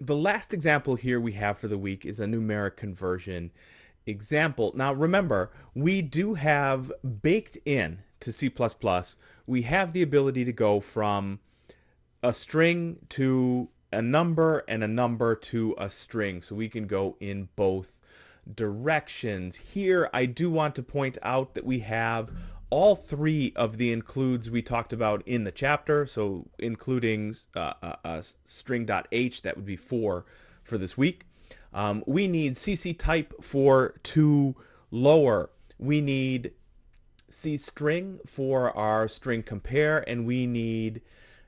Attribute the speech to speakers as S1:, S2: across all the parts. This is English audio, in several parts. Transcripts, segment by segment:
S1: The last example here we have for the week is a numeric conversion example. Now remember, we do have baked in to C++, we have the ability to go from a string to a number and a number to a string. So we can go in both directions. Here, I do want to point out that we have all three of the includes we talked about in the chapter. So including string.h, that would be 4 for this week. We need CC type for to lower. We need C string for our string compare, and we need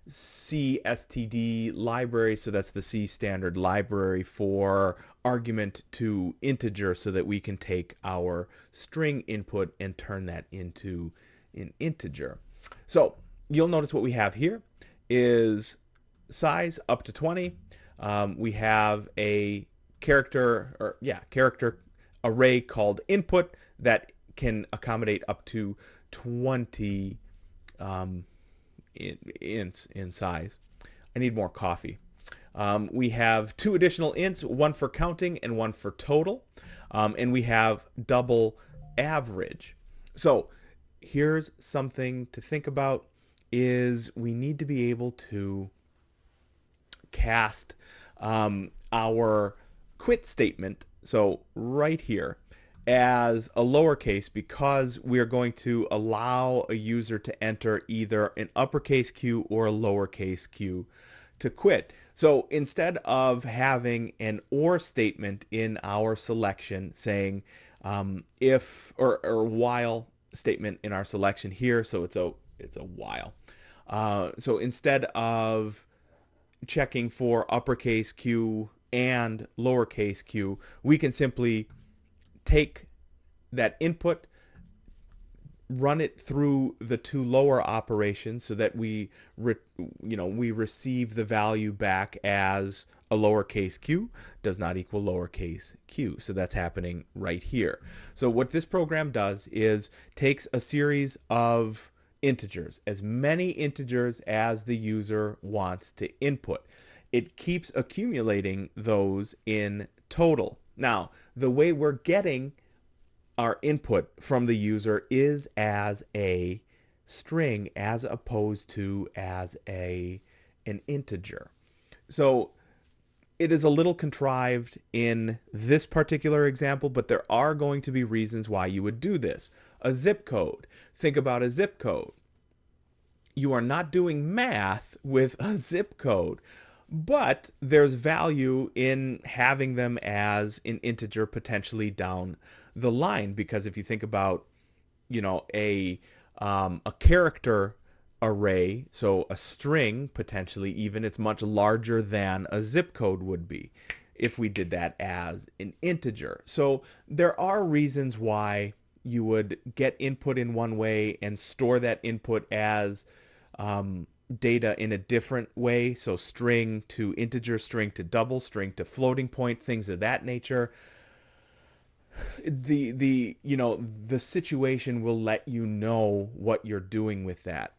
S1: CSTD library, so that's the C standard library for argument to integer, so that we can take our string input and turn that into an integer. So you'll notice what we have here is size up to 20. We have a character array called input that can accommodate up to 20 ints in size. I need more coffee. We have two additional ints, one for counting and one for total. And we have double average. So here's something to think about is we need to be able to cast our quit statement, so right here, as a lowercase because we're going to allow a user to enter either an uppercase Q or a lowercase q to quit. So instead of having an or statement in our selection saying if or while statement in our selection here, so it's a while. So instead of checking for uppercase Q and lowercase q, we can simply take that input, run it through the two lower operations so that we receive the value back as a lowercase q does not equal lowercase q. So that's happening right here. So what this program does is takes a series of integers, as many integers as the user wants to input. It keeps accumulating those in total. Now, the way we're getting our input from the user is as a string as opposed to as an integer. So it is a little contrived in this particular example, but there are going to be reasons why you would do this. A zip code. Think about a zip code. You are not doing math with a zip code, but there's value in having them as an integer potentially down the line, because if you think about a character array, so a string potentially, even it's much larger than a zip code would be if we did that as an integer. So there are reasons why you would get input in one way and store that input as data in a different way, so string to integer, string to double, string to floating point, things of that nature. The situation will let you know what you're doing with that.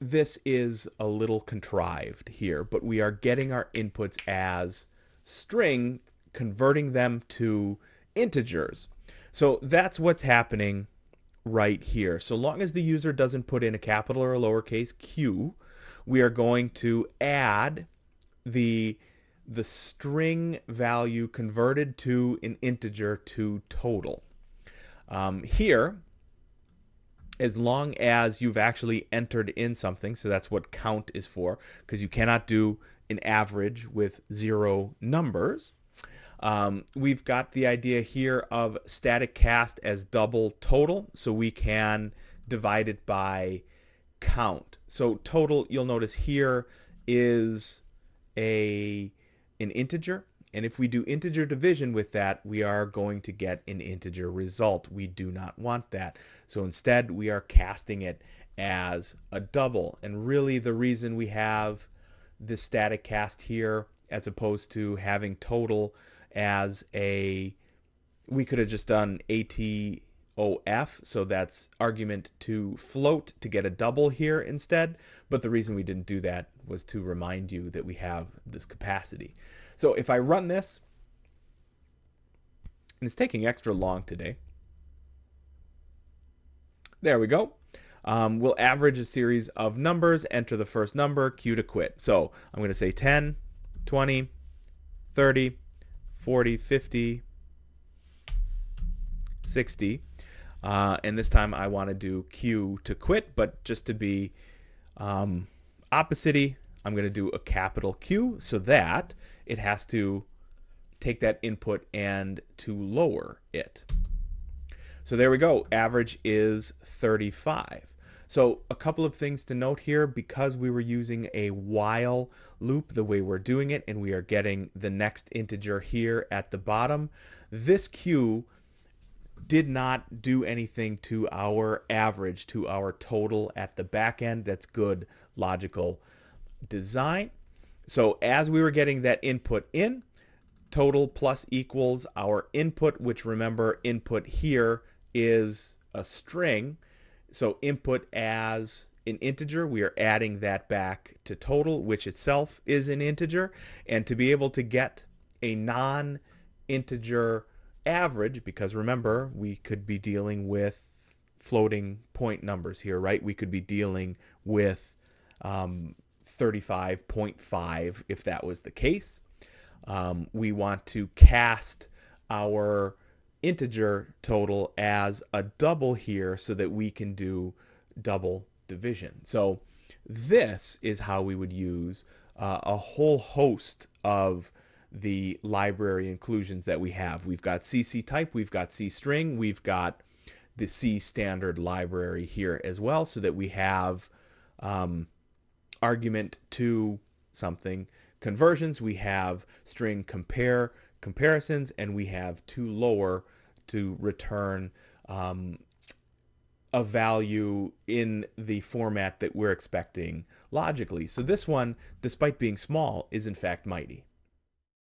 S1: This is a little contrived here, but we are getting our inputs as string, converting them to integers. So that's what's happening right here. So long as the user doesn't put in a capital or a lowercase q, we are going to add the string value converted to an integer to total. Here, as long as you've actually entered in something, so that's what count is for, because you cannot do an average with 0 numbers. We've got the idea here of static cast as double total, so we can divide it by count. So total, you'll notice here, is an integer, and if we do integer division with that, we are going to get an integer result. We do not want that. So instead, we are casting it as a double. And really the reason we have this static cast here as opposed to having total as we could have just done ATOF, so that's argument to float, to get a double here instead. But the reason we didn't do that was to remind you that we have this capacity. So if I run this, and it's taking extra long today. There we go. We'll average a series of numbers, enter the first number, Q to quit. So I'm going to say 10, 20, 30, 40, 50, 60. And this time I want to do Q to quit, but just to be opposite-y, I'm going to do a capital Q so that it has to take that input and to lower it. So there we go. Average is 35. So a couple of things to note here, because we were using a while loop the way we're doing it, and we are getting the next integer here at the bottom, this Q did not do anything to our average, to our total at the back end. That's good logical design. So as we were getting that input in, total plus equals our input, which remember input here is a string. So input as an integer, we are adding that back to total, which itself is an integer. And to be able to get a non-integer average, because remember, we could be dealing with floating point numbers here, right? We could be dealing with 35.5 if that was the case. We want to cast our integer total as a double here so that we can do double division. So this is how we would use a whole host of the library inclusions that we have. We've got CC type, we've got C string, we've got the C standard library here as well, so that we have argument to something conversions, we have string compare comparisons, and we have to lower to return a value in the format that we're expecting logically. So this one, despite being small, is in fact mighty.